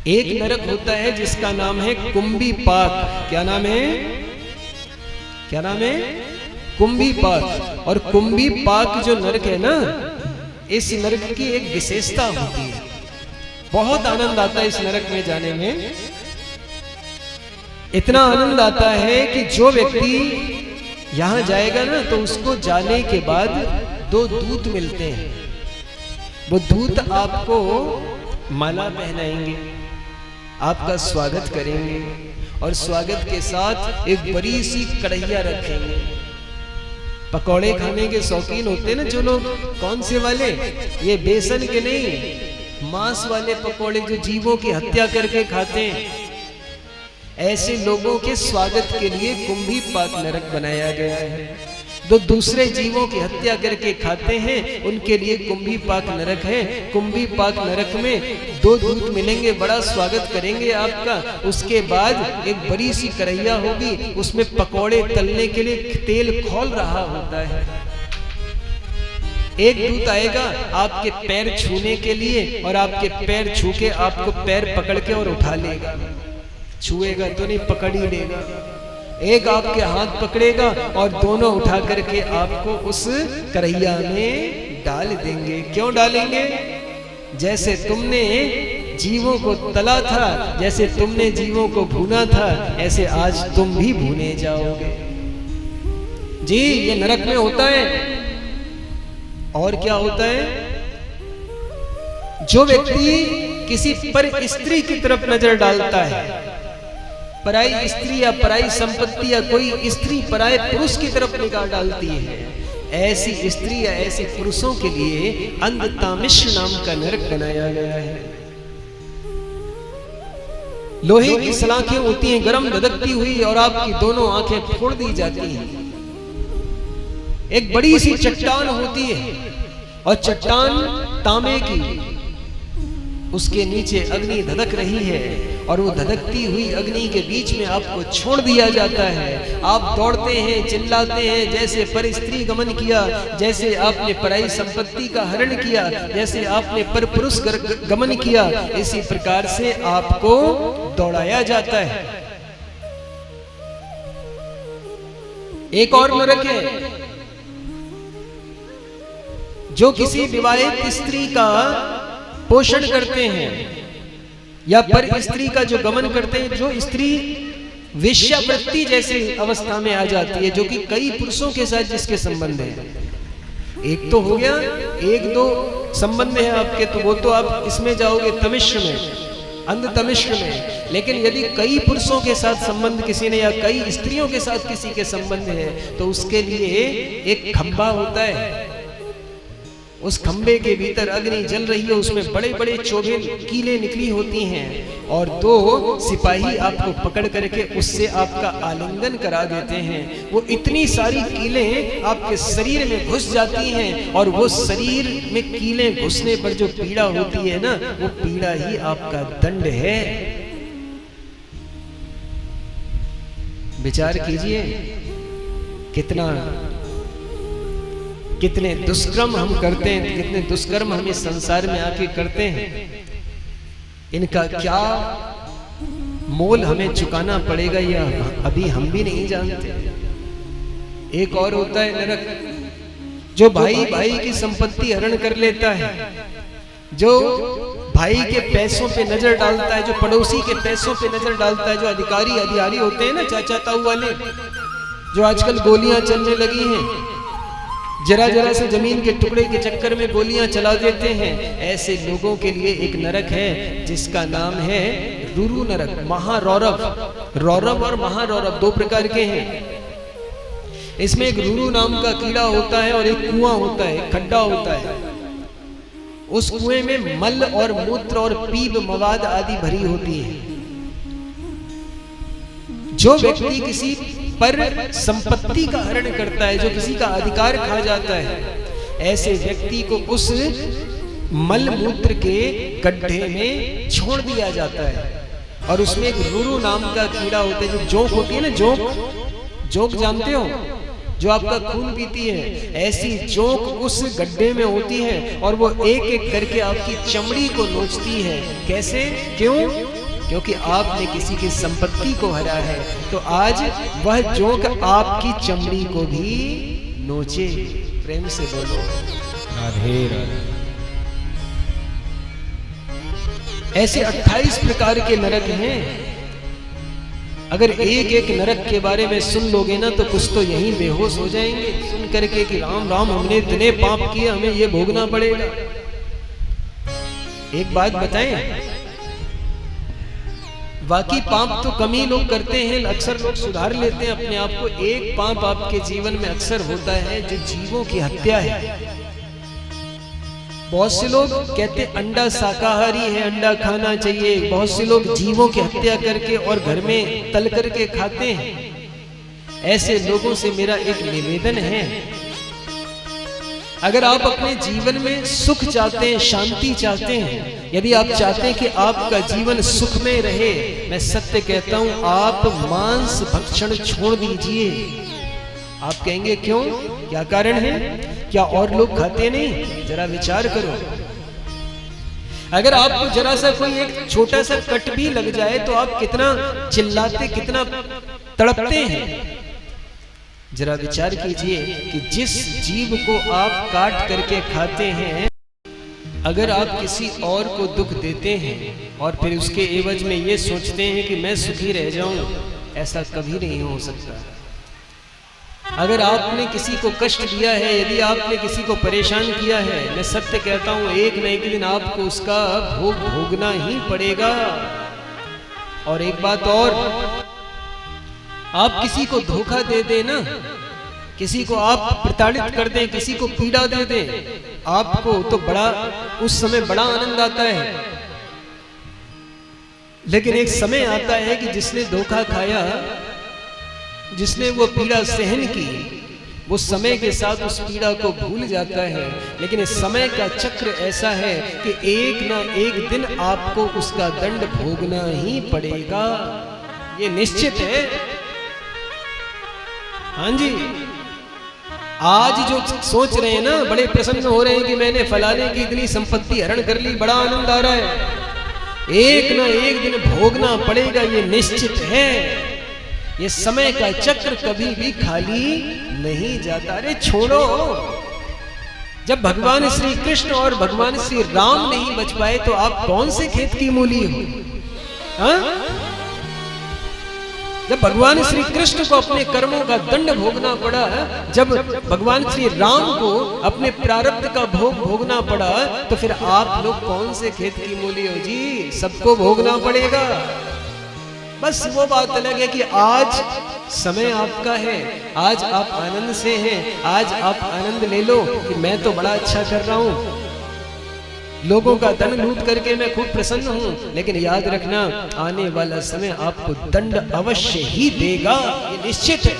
एक नरक होता है जिसका नाम है कुंभी पाक। क्या नाम है? क्या नाम है? कुंभी पाक। और कुंभी पाक जो नरक है ना, इस नरक की एक विशेषता होती है, बहुत आनंद आता है इस नरक में जाने में। इतना आनंद आता है कि जो व्यक्ति यहां जाएगा ना, तो उसको जाने के बाद 2 दूत मिलते हैं। वो दूत आपको माला पहनाएंगे, आपका स्वागत करेंगे, और स्वागत के साथ एक बड़ी सी कढ़ैया रखेंगे। पकौड़े खाने के शौकीन होते हैं ना जो लोग, कौन से वाले? ये बेसन के नहीं, मांस वाले पकौड़े जो जीवों की हत्या करके खाते हैं। ऐसे लोगों के स्वागत के लिए कुंभी पाक नरक बनाया गया है। जो दूसरे जीवों की हत्या करके खाते हैं, उनके लिए कुंभी पाक नरक है। कुंभी पाक नरक में 2 दूत मिलेंगे, बड़ा स्वागत करेंगे आपका। उसके बाद एक बड़ी सी कढ़ैया होगी, उसमें पकौड़े तलने के लिए तेल खौल रहा होता है। एक दूत आएगा आपके पैर छूने के लिए, और आपके पैर छू के आपको पैर पकड़ के और उठा लेगा। छुएगा तो नहीं, पकड़ ही लेगा। एक आपके हाथ पकड़ेगा और दोनों उठा करके आपको उस कढ़ैया में डाल देंगे। क्यों डालेंगे? जैसे तुमने जीवों को तला था, जैसे तुमने जीवों को भूना था, ऐसे आज तुम भी भूने जाओगे। जी, ये नरक में होता है। और क्या होता है? जो व्यक्ति किसी पर स्त्री की तरफ नजर डालता है, पराई स्त्री या पराई संपत्ति या कोई स्त्री पराये पुरुष की तरफ निगाह डालती है, ऐसी स्त्री या ऐसे पुरुषों के लिए अंधतामिश्र नाम का नरक बनाया गया है। लोहे की सलाखें होती हैं गरम धधकती हुई, और आपकी दोनों आंखें फोड़ दी जाती हैं। एक बड़ी सी चट्टान होती है, और चट्टान तांबे की, उसके नीचे अग्नि धधक रही है, और वो धधकती हुई अग्नि के बीच में आपको छोड़ दिया जाता है। आप दौड़ते हैं, चिल्लाते हैं, जैसे पर स्त्री गमन किया, जैसे आपने पराई संपत्ति का हरण किया, जैसे आपने पर पुरुष गमन किया, इसी प्रकार से आपको दौड़ाया जाता है। एक और नरक है, जो किसी विवाहित स्त्री का पोषण करते हैं या पर स्त्री का जो गमन करते हैं, जो स्त्री वेश्यावृत्ति जैसी अवस्था में आ जाती है, जो कि कई पुरुषों के साथ जिसके संबंध है। एक तो हो गया, 1-2 संबंध है आपके, तो वो तो आप इसमें जाओगे तमिश्र में, अंधतमिश्र में। लेकिन यदि कई पुरुषों के साथ संबंध किसी ने, या कई स्त्रियों के साथ किसी के संबंध है, तो उसके लिए एक खंभा होता है। उस खंबे के भीतर अग्नि जल रही है, उसमें बड़े बड़े चोभे कीलें निकली होती हैं, और 2 सिपाही आपको पकड़ करके उससे आपका आलिंगन करा देते हैं। वो इतनी सारी कीलें आपके शरीर में घुस जाती हैं, और वो शरीर में कीलें घुसने पर जो पीड़ा होती है ना, वो पीड़ा ही आपका दंड है। विचार कीजिए, कितने दुष्कर्म हम करते हैं, कितने दुष्कर्म हम इस संसार में आके करते हैं। इनका क्या मोल हमें चुकाना पड़ेगा, यह अभी हम भी नहीं जानते। एक और होता है नरक, जो भाई भाई की संपत्ति हरण कर लेता है, जो भाई के पैसों पे नजर डालता है, जो पड़ोसी के पैसों पे नजर डालता है, जो अधिकारी होते हैं ना, चाचा ताऊ वाले, जो आजकल गोलियां चलने लगी हैं, जरा जरा से जमीन के टुकड़े के चक्कर में गोलियां चला देते हैं। ऐसे लोगों के लिए एक नरक है जिसका नाम है रुरु नरक, महारौरव। रौरव और महारौरव 2 प्रकार के हैं। इसमें एक रुरु नाम का कीड़ा होता है, और एक कुआं होता है, खड्डा होता है। उस कुएं में मल और मूत्र और पीप मवाद आदि भरी होती है। जो व्यक्ति किसी पर संपत्ति का हरण करता है, जो किसी का अधिकार खा जाता है, ऐसे व्यक्ति को उस मल मूत्र के गड्ढे में छोड़ दिया जाता है। और उसमें एक रुरु नाम का कीड़ा होता है, जो जोंक होती है ना, जोंक जानते हो, जो आपका खून पीती है, ऐसी जोंक उस गड्ढे में होती है, और वो एक एक करके आपकी चमड़ी को नोचती है। कैसे? क्यों? क्योंकि आपने किसी की संपत्ति को हरा है, तो आज वह जोंक आपकी चमड़ी को भी नोचे। प्रेम से बोलो राधे राधे। ऐसे 28 प्रकार के नरक हैं। अगर एक एक नरक के बारे में सुन लोगे ना तो कुछ तो यहीं बेहोश हो जाएंगे सुन करके कि राम राम हमने इतने पाप किए, हमें ये भोगना पड़ेगा। एक बात बताएं, बाकी पाप तो कम ही लोग करते हैं, अक्सर लोग सुधार लेते हैं अपने आप को। एक पाप आपके जीवन में अक्सर होता है जो जीवों की हत्या है। बहुत से लोग कहते अंडा शाकाहारी है, अंडा खाना चाहिए। बहुत से लोग जीवों की हत्या करके और घर में तल करके खाते हैं। ऐसे लोगों से मेरा एक निवेदन है, अगर आप अपने जीवन में सुख चाहते हैं, शांति चाहते हैं, यदि आप चाहते हैं कि आपका जीवन सुख में रहे, मैं सत्य कहता हूं, आप मांस भक्षण छोड़ दीजिए। आप कहेंगे क्यों, क्या कारण है? क्या और लोग खाते नहीं? जरा विचार करो। अगर आपको जरा सा कोई एक छोटा सा कट भी लग जाए तो आप कितना चिल्लाते, कितना तड़पते हैं। जरा विचार कीजिए कि जिस जीव को आप काट करके खाते हैं, अगर आप किसी और को दुख देते हैं और फिर उसके एवज में ये सोचते हैं कि मैं सुखी रह जाऊं, ऐसा कभी नहीं हो सकता। अगर आपने किसी को कष्ट दिया है, यदि आपने किसी को परेशान किया है, मैं सत्य कहता हूं, एक न एक दिन आपको उसका भोग भोगना ही पड़ेगा। और एक बात और, आप किसी को धोखा दे दें ना, किसी को आप प्रताड़ित कर दें, किसी को पीड़ा दे दें, आपको तो बड़ा उस समय बड़ा आनंद आता है। लेकिन एक समय आता है कि जिसने धोखा खाया, जिसने वो पीड़ा सहन की, वो समय के साथ उस पीड़ा को भूल जाता है। लेकिन इस समय का चक्र ऐसा है कि एक ना एक दिन आपको उसका दंड भोगना ही पड़ेगा, ये निश्चित है। हाँ जी, आज जो सोच रहे हैं ना, बड़े प्रसन्न हो रहे हैं कि मैंने फलाने की इतनी संपत्ति हरण कर ली, बड़ा आनंद आ रहा है। एक ना एक दिन भोगना पड़ेगा, ये निश्चित है। ये समय का चक्र कभी भी खाली नहीं जाता। अरे छोड़ो, जब भगवान श्री कृष्ण और भगवान श्री राम नहीं बच पाए तो आप कौन से खेत की मूली हो? हाँ? जब भगवान श्री कृष्ण को अपने कर्मों का दंड भोगना पड़ा, जब भगवान श्री राम को अपने प्रारब्ध का भोग भोगना पड़ा, तो फिर आप लोग कौन से खेत की मूली हो जी? सबको भोगना पड़ेगा। बस वो बात अलग है कि आज समय आपका है, आज आप आनंद से हैं, आज आप आनंद ले लो कि मैं तो बड़ा अच्छा कर रहा हूं, लोगों का धन लूट करके मैं खूब प्रसन्न हूं। लेकिन याद रखना, आने वाला समय आपको दंड अवश्य ही देगा, ये निश्चित है।